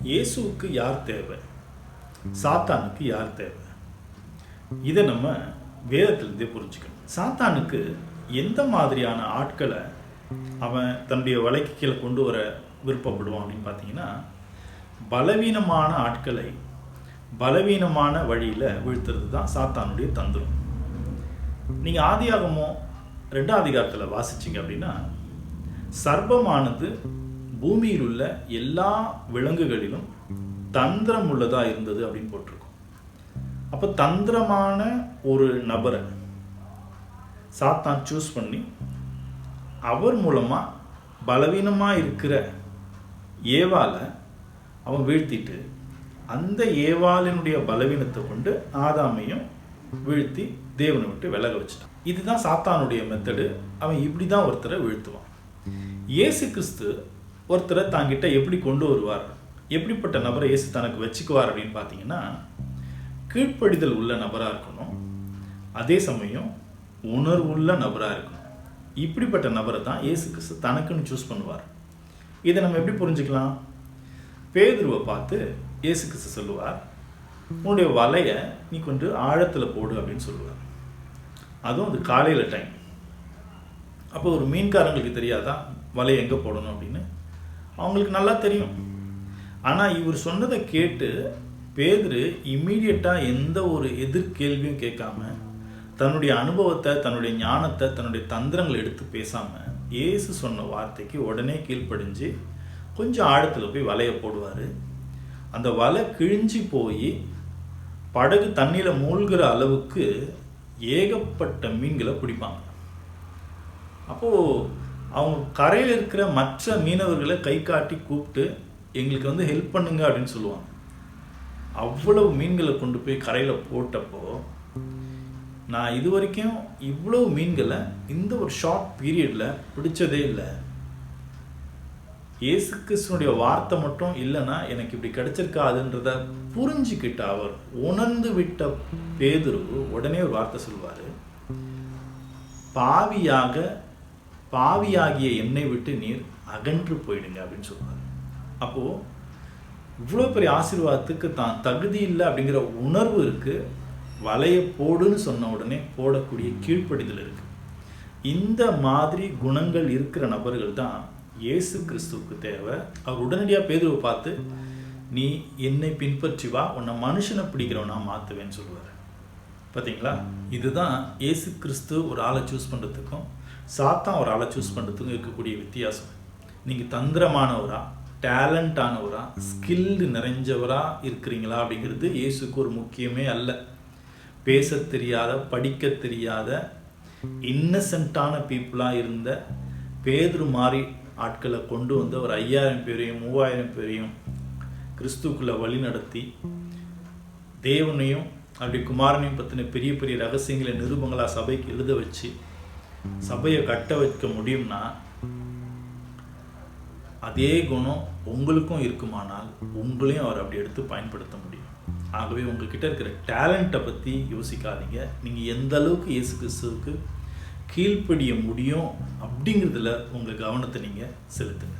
இயேசுவுக்கு யார் தேவை, சாத்தானுக்கு யார் தேவை? இதை நம்ம வேதத்திலிருந்தே புரிஞ்சுக்கணும். சாத்தானுக்கு எந்த மாதிரியான ஆட்களை அவன் தன்னுடைய வலைக்கு கீழே கொண்டு வர விருப்பப்படுவான் அப்படின்னு பார்த்தீங்கன்னா, பலவீனமான ஆட்களை பலவீனமான வழியில் வீழ்த்துறது தான் சாத்தானுடைய தந்திரம். நீங்கள் ஆதியாகமோ 2ஆம் அதிகாரத்தில் வாசிச்சிங்க அப்படின்னா, சர்ப்பமானது பூமியில் உள்ள எல்லா விலங்குகளிலும் தந்திரம் உள்ளதாக இருந்தது அப்படின்னு போட்டிருக்கும். அப்போ தந்திரமான ஒரு நபரை சாத்தான் சூஸ் பண்ணி அவர் மூலமாக பலவீனமாக இருக்கிற ஏவாளை அவன் வீழ்த்திட்டு, அந்த ஏவாளினுடைய பலவீனத்தை கொண்டு ஆதாமையும் வீழ்த்தி தேவனை விட்டு விலக வச்சுட்டான். இதுதான் சாத்தானுடைய மெத்தடு. அவன் இப்படி தான் ஒருத்தரை வீழ்த்துவான். இயேசு கிறிஸ்து ஒருத்தரை தாங்கிட்ட எப்படி கொண்டு வருவார், எப்படிப்பட்ட நபரை இயேசு தனக்கு வச்சுக்குவார் அப்படின்னு பார்த்தீங்கன்னா, கீழ்ப்படிதல் உள்ள நபராக இருக்கணும், அதே சமயம் உணர்வுள்ள நபராக இருக்கணும். இப்படிப்பட்ட நபரை தான் இயேசு கிறிஸ்து தனக்குன்னு சூஸ் பண்ணுவார். இதை நம்ம எப்படி புரிஞ்சுக்கலாம்? பேதுருவை பார்த்து இயேசு கிறிஸ்து சொல்லுவார், உன்னுடைய வலையை நீ கொண்டு ஆழத்தில் போடு அப்படின்னு சொல்லுவார். அதுவும் அது காலையில் டைம். அப்போ ஒரு மீன்காரங்களுக்கு தெரியாதா வலையை எங்கே போடணும் அப்படின்னு? அவங்களுக்கு நல்லா தெரியும். ஆனால் இவர் சொன்னதை கேட்டு பேதுரு இம்மீடியட்டாக எந்த ஒரு எதிர்கேள்வியும் கேட்காம, தன்னுடைய அனுபவத்தை, தன்னுடைய ஞானத்தை, தன்னுடைய தந்திரங்களை எடுத்து பேசாமல் இயேசு சொன்ன வார்த்தைக்கு உடனே கீழ்ப்படிஞ்சு கொஞ்சம் ஆழத்தில் போய் வலையை போடுவார். அந்த வலை கிழிஞ்சி போய் படகு தண்ணியில் மூழ்கிற அளவுக்கு ஏகப்பட்ட மீன்களை பிடிப்பாங்க. அப்போது அவங்க கரையில் இருக்கிற மற்ற மீனவர்களை கை காட்டி கூப்பிட்டு எங்களுக்கு ஹெல்ப் பண்ணுங்க அப்படின்னு சொல்லுவாங்க. அவ்வளவு மீன்களை கொண்டு போய் கரையில் போட்டப்போ, நான் இது வரைக்கும் இவ்வளவு மீன்களை இந்த ஒரு ஷார்ட் பீரியடில் பிடிச்சதே இல்லை. இயேசு கிறிஸ்துனுடைய வார்த்தை மட்டும் இல்லைன்னா எனக்கு இப்படி கிடைச்சிருக்காதுன்றத புரிஞ்சுக்கிட்ட அவர், உணர்ந்து விட்ட பேதுரு உடனே ஒரு வார்த்தை சொல்வார், பாவியாகிய என்னை விட்டு நீர் அகன்று போயிடுங்க அப்படின்னு சொல்லுவார். அப்போது இவ்வளோ பெரிய ஆசீர்வாதத்துக்கு தான் தகுதி இல்லை அப்படிங்கிற உணர்வு இருக்குது. வலையை போடுன்னு சொன்ன உடனே போடக்கூடிய கீழ்ப்படிதல் இருக்குது. இந்த மாதிரி குணங்கள் இருக்கிற நபர்கள் தான் இயேசு கிறிஸ்துவுக்கு தேவை. அவர் உடனடியாக பேதுருவை பார்த்து, நீ என்னை பின்பற்றி வா, உன்னை மனுஷனை பிடிக்கிறவனா மாற்றுவேன்னு சொல்லுவார். பார்த்தீங்களா? இதுதான் இயேசு கிறிஸ்து ஒரு ஆளை சூஸ் பண்ணுறதுக்கும் சாத்தான் ஒரு ஆளை சூஸ் பண்ணுறதுக்கும் இருக்கக்கூடிய வித்தியாசம். நீங்கள் தந்திரமானவரா, டேலண்டானவரா, ஸ்கில்டு நிறைஞ்சவரா இருக்கிறீங்களா அப்படிங்கிறது இயேசுக்கு ஒரு முக்கியமே அல்ல. பேச தெரியாத, படிக்க தெரியாத, இன்னசென்ட்டான பீப்புளாக இருந்த பேதுரு மாதிரி ஆட்களை கொண்டு வந்து ஒரு 5000 பேரையும் 3000 பேரையும் கிறிஸ்துக்குள்ளே வழி நடத்தி தேவனையும் அப்படி குமாரனையும் பற்றின பெரிய பெரிய ரகசியங்களை நிருபங்களாக சபைக்கு எழுத வச்சு சபையை கட்ட வைக்க முடியும்னா, அதே குணம் உங்களுக்கும் இருக்குமானால் உங்களையும் அவர் அப்படி எடுத்து பயன்படுத்த முடியும். ஆகவே உங்ககிட்ட இருக்கிற டேலண்ட்டை பற்றி யோசிக்காதீங்க. நீங்கள் எந்த அளவுக்கு இயேசு கிறிஸ்துவுக்கு கீழ்ப்படிய முடியும் அப்படிங்கிறதுல உங்கள் கவனத்தை நீங்கள் செலுத்துங்க.